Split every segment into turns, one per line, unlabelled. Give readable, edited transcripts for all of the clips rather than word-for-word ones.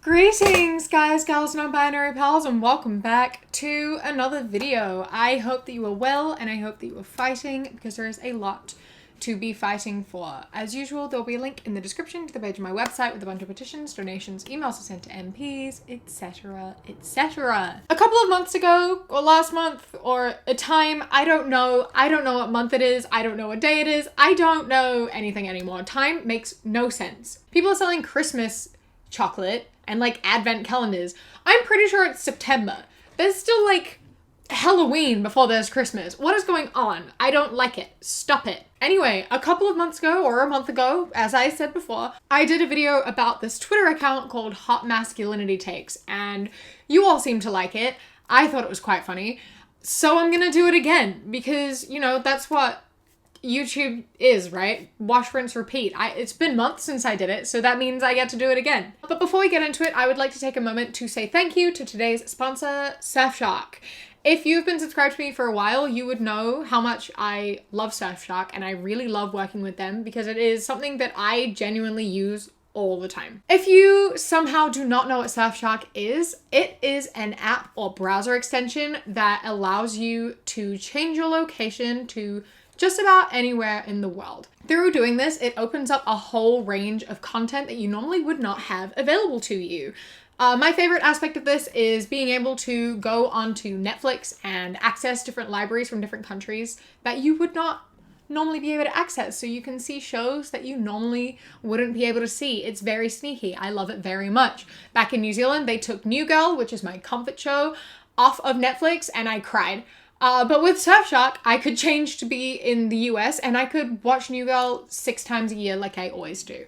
Greetings guys, gals, non-binary pals, and welcome back to another video. I hope that you are well and I hope that you are fighting because there is a lot to be fighting for. As usual, there will be a link in the description to the page of my website with a bunch of petitions, donations, emails to send to MPs, etc, etc. A couple of months ago, or last month, or a time, I don't know what month it is, I don't know what day it is, I don't know anything anymore. Time makes no sense. People are selling Christmas chocolate and like advent calendars. I'm pretty sure it's September. There's still like Halloween before there's Christmas. What is going on? I don't like it. Stop it. Anyway, a couple of months ago, or a month ago, as I said before, I did a video about this Twitter account called Hot Masculinity Takes, and you all seemed to like it. I thought it was quite funny. So I'm gonna do it again because, you know, that's what YouTube is, right? Wash, rinse, repeat. It's been months since I did it, so that means I get to do it again. But before we get into it, I would like to take a moment to say thank you to today's sponsor, Surfshark. If you've been subscribed to me for a while, you would know how much I love Surfshark, and I really love working with them because it is something that I genuinely use all the time. If you somehow do not know what Surfshark is, it is an app or browser extension that allows you to change your location to just about anywhere in the world. Through doing this, it opens up a whole range of content that you normally would not have available to you. My favorite aspect of this is being able to go onto Netflix and access different libraries from different countries that you would not normally be able to access. So you can see shows that you normally wouldn't be able to see. It's very sneaky. I love it very much. Back in New Zealand, they took New Girl, which is my comfort show, off of Netflix, and I cried. But with Surfshark, I could change to be in the US and I could watch New Girl 6 times a year like I always do.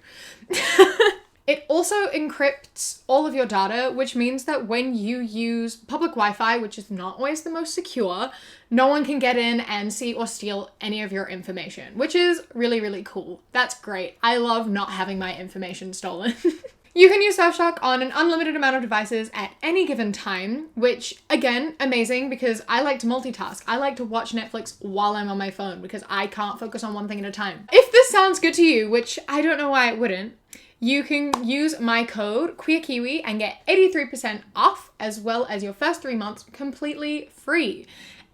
It also encrypts all of your data, which means that when you use public Wi-Fi, which is not always the most secure, no one can get in and see or steal any of your information, which is really, really cool. That's great. I love not having my information stolen. You can use Surfshark on an unlimited amount of devices at any given time, which, again, amazing because I like to multitask. I like to watch Netflix while I'm on my phone because I can't focus on one thing at a time. If this sounds good to you, which I don't know why it wouldn't, you can use my code QueerKiwi and get 83% off, as well as your first 3 months completely free.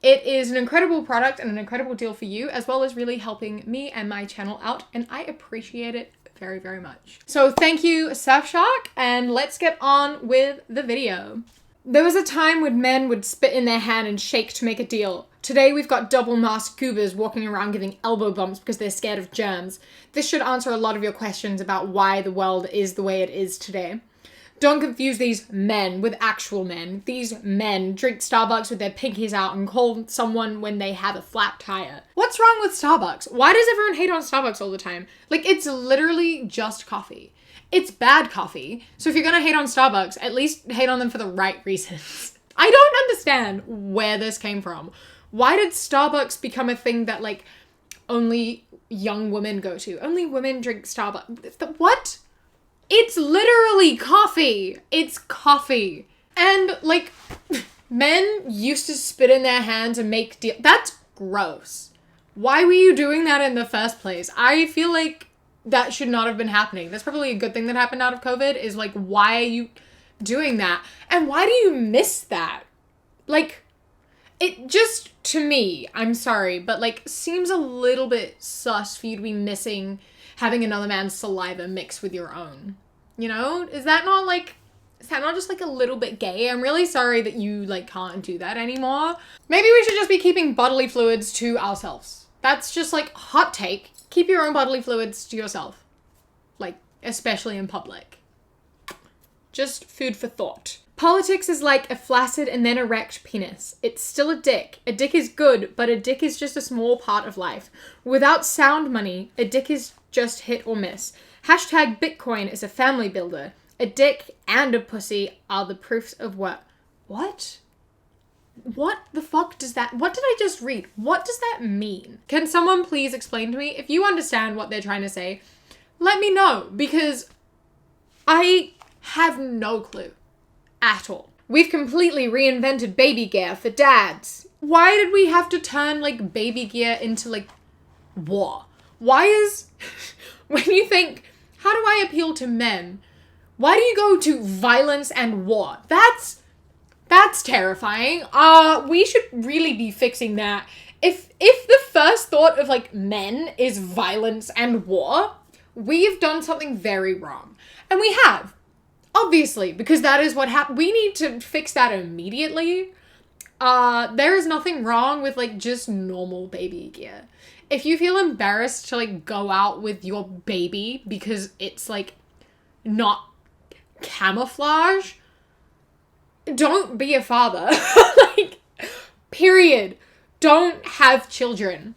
It is an incredible product and an incredible deal for you, as well as really helping me and my channel out, and I appreciate it very, very much. So thank you, Surfshark, and let's get on with the video. There was a time when men would spit in their hand and shake to make a deal. Today we've got double-masked goobers walking around giving elbow bumps because they're scared of germs. This should answer a lot of your questions about why the world is the way it is today. Don't confuse these men with actual men. These men drink Starbucks with their pinkies out and call someone when they have a flat tire. What's wrong with Starbucks? Why does everyone hate on Starbucks all the time? Like, it's literally just coffee. It's bad coffee. So if you're gonna hate on Starbucks, at least hate on them for the right reasons. I don't understand where this came from. Why did Starbucks become a thing that, like, only young women go to? Only women drink Starbucks. What? It's literally coffee. It's coffee. And, like, men used to spit in their hands and make deals. That's gross. Why were you doing that in the first place? I feel like that should not have been happening. That's probably a good thing that happened out of COVID, is, like, why are you doing that? And why do you miss that? Like, it just, to me, I'm sorry, but, like, seems a little bit sus for you to be missing having another man's saliva mixed with your own. You know? Is that not just like a little bit gay? I'm really sorry that you like can't do that anymore. Maybe we should just be keeping bodily fluids to ourselves. That's just like hot take. Keep your own bodily fluids to yourself. Like, especially in public. Just food for thought. Politics is like a flaccid and then erect penis. It's still a dick. A dick is good, but a dick is just a small part of life. Without sound money, a dick is just hit or miss. Hashtag Bitcoin is a family builder. A dick and a pussy are the proofs of work. What? What the fuck does that... What did I just read? What does that mean? Can someone please explain to me? If you understand what they're trying to say, let me know, because I have no clue. At all. We've completely reinvented baby gear for dads. Why did we have to turn, like, baby gear into, like, war? Why is... when you think, how do I appeal to men? Why do you go to violence and war? That's terrifying. We should really be fixing that. If the first thought of like men is violence and war, we've done something very wrong. And we have. Obviously, because that is what happened. We need to fix that immediately. There is nothing wrong with like just normal baby gear. If you feel embarrassed to like go out with your baby because it's like not camouflage, don't be a father. Like, period. Don't have children.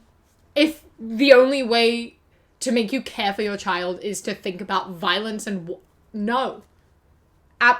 If the only way to make you care for your child is to think about violence and no.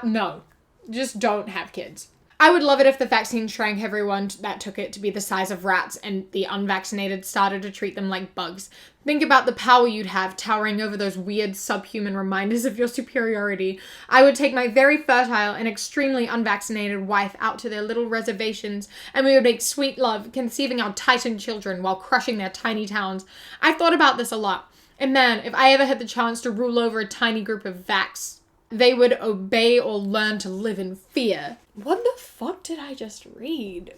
No. Just don't have kids. I would love it if the vaccine shrank everyone that took it to be the size of rats and the unvaccinated started to treat them like bugs. Think about the power you'd have towering over those weird subhuman reminders of your superiority. I would take my very fertile and extremely unvaccinated wife out to their little reservations and we would make sweet love, conceiving our titan children while crushing their tiny towns. I've thought about this a lot. And man, if I ever had the chance to rule over a tiny group of vax, they would obey or learn to live in fear. What the fuck did I just read?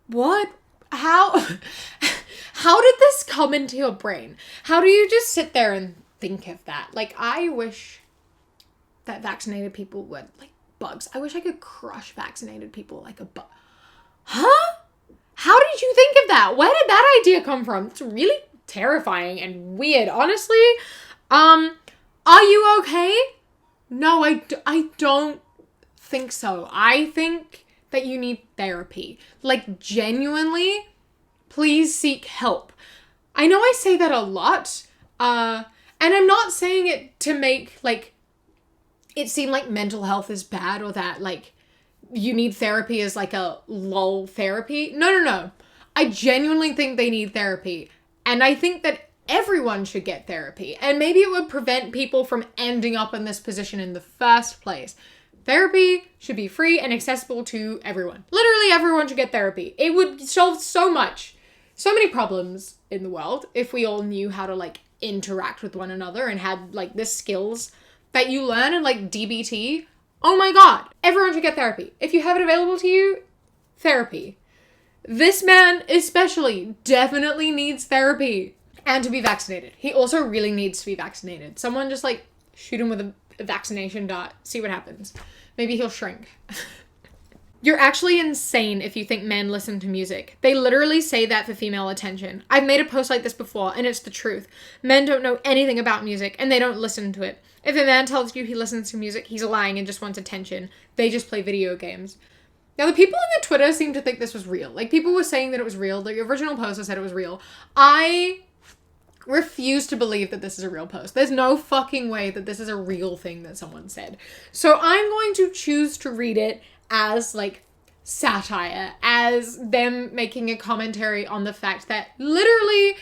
What? How did this come into your brain? How do you just sit there and think of that? Like, I wish that vaccinated people were like bugs. I wish I could crush vaccinated people like a bug. Huh? How did you think of that? Where did that idea come from? It's really terrifying and weird, honestly. Are you okay? No, I don't think so. I think that you need therapy. Like, genuinely, please seek help. I know I say that a lot, and I'm not saying it to make, like, it seem like mental health is bad or that, like, you need therapy as, like, a lol therapy. No. I genuinely think they need therapy, and I think that everyone should get therapy, and maybe it would prevent people from ending up in this position in the first place. Therapy should be free and accessible to everyone. Literally everyone should get therapy. It would solve so many problems in the world if we all knew how to like interact with one another and had like the skills that you learn in like DBT. Oh my God, everyone should get therapy. If you have it available to you, therapy. This man especially definitely needs therapy. And to be vaccinated. He also really needs to be vaccinated. Someone just like shoot him with a vaccination dot. See what happens. Maybe he'll shrink. You're actually insane if you think men listen to music. They literally say that for female attention. I've made a post like this before and it's the truth. Men don't know anything about music and they don't listen to it. If a man tells you he listens to music, he's lying and just wants attention. They just play video games. Now, the people in the Twitter seem to think this was real. Like, people were saying that it was real. The original poster said it was real. I refuse to believe that this is a real post. There's no fucking way that this is a real thing that someone said. So I'm going to choose to read it as like satire, as them making a commentary on the fact that literally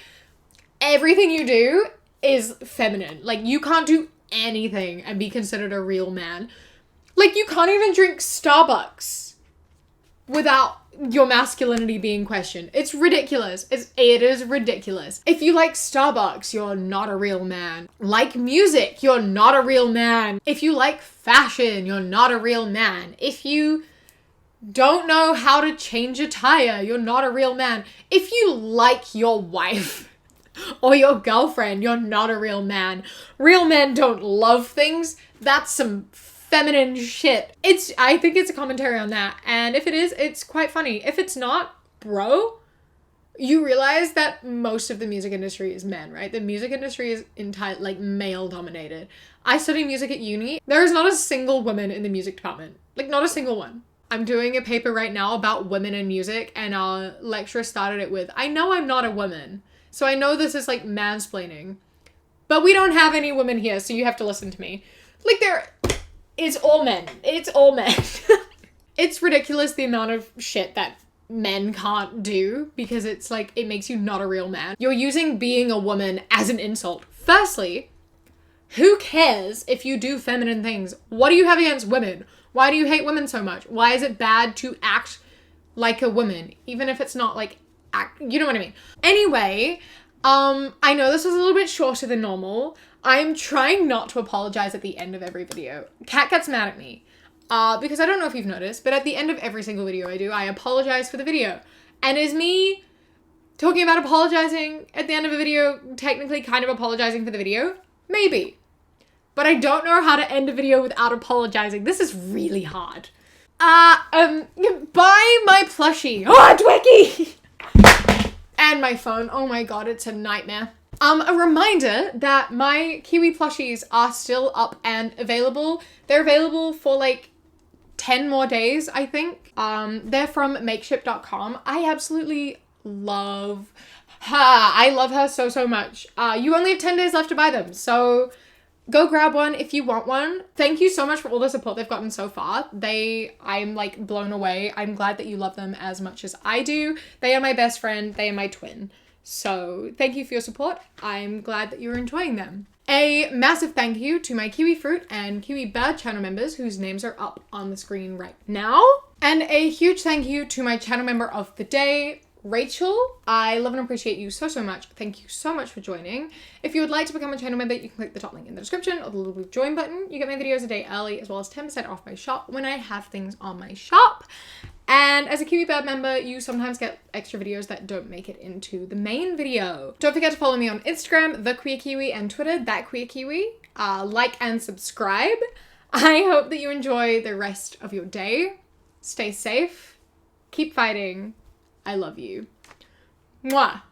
everything you do is feminine. Like, you can't do anything and be considered a real man. Like, you can't even drink Starbucks without your masculinity being questioned. It's ridiculous. It is ridiculous. If you like Starbucks, you're not a real man. Like music, you're not a real man. If you like fashion, you're not a real man. If you don't know how to change a tire, you're not a real man. If you like your wife or your girlfriend, you're not a real man. Real men don't love things. That's some feminine shit. I think it's a commentary on that. And if it is, it's quite funny. If it's not, bro, you realize that most of the music industry is men, right? The music industry is like male dominated. I study music at uni. There is not a single woman in the music department. Like, not a single one. I'm doing a paper right now about women in music, and our lecturer started it with, I know I'm not a woman, so I know this is like mansplaining, but we don't have any women here, so you have to listen to me. Like, it's all men. It's all men. It's ridiculous the amount of shit that men can't do because it's like, it makes you not a real man. You're using being a woman as an insult. Firstly, who cares if you do feminine things? What do you have against women? Why do you hate women so much? Why is it bad to act like a woman? Even if it's not like, you know what I mean? Anyway, I know this was a little bit shorter than normal. I'm trying not to apologize at the end of every video. Kat gets mad at me. Because I don't know if you've noticed, but at the end of every single video I do, I apologize for the video. And is me talking about apologizing at the end of a video technically kind of apologizing for the video? Maybe. But I don't know how to end a video without apologizing. This is really hard. Buy my plushie. Oh, Dwecky! And my phone. Oh my god, it's a nightmare. A reminder that my Kiwi plushies are still up and available. They're available for like 10 more days, I think. They're from makeship.com. I absolutely love her. I love her so, so much. You only have 10 days left to buy them, so go grab one if you want one. Thank you so much for all the support they've gotten so far. I'm like blown away. I'm glad that you love them as much as I do. They are my best friend. They are my twin. So thank you for your support. I'm glad that you're enjoying them. A massive thank you to my Kiwi Fruit and Kiwi Bird channel members whose names are up on the screen right now. And a huge thank you to my channel member of the day, Rachel. I love and appreciate you so, so much. Thank you so much for joining. If you would like to become a channel member, you can click the top link in the description or the little blue join button. You get my videos a day early as well as 10% off my shop when I have things on my shop. And as a Kiwi Bird member, you sometimes get extra videos that don't make it into the main video. Don't forget to follow me on Instagram, The Queer Kiwi, and Twitter, That Queer Kiwi. Like and subscribe. I hope that you enjoy the rest of your day. Stay safe. Keep fighting. I love you. Mwah.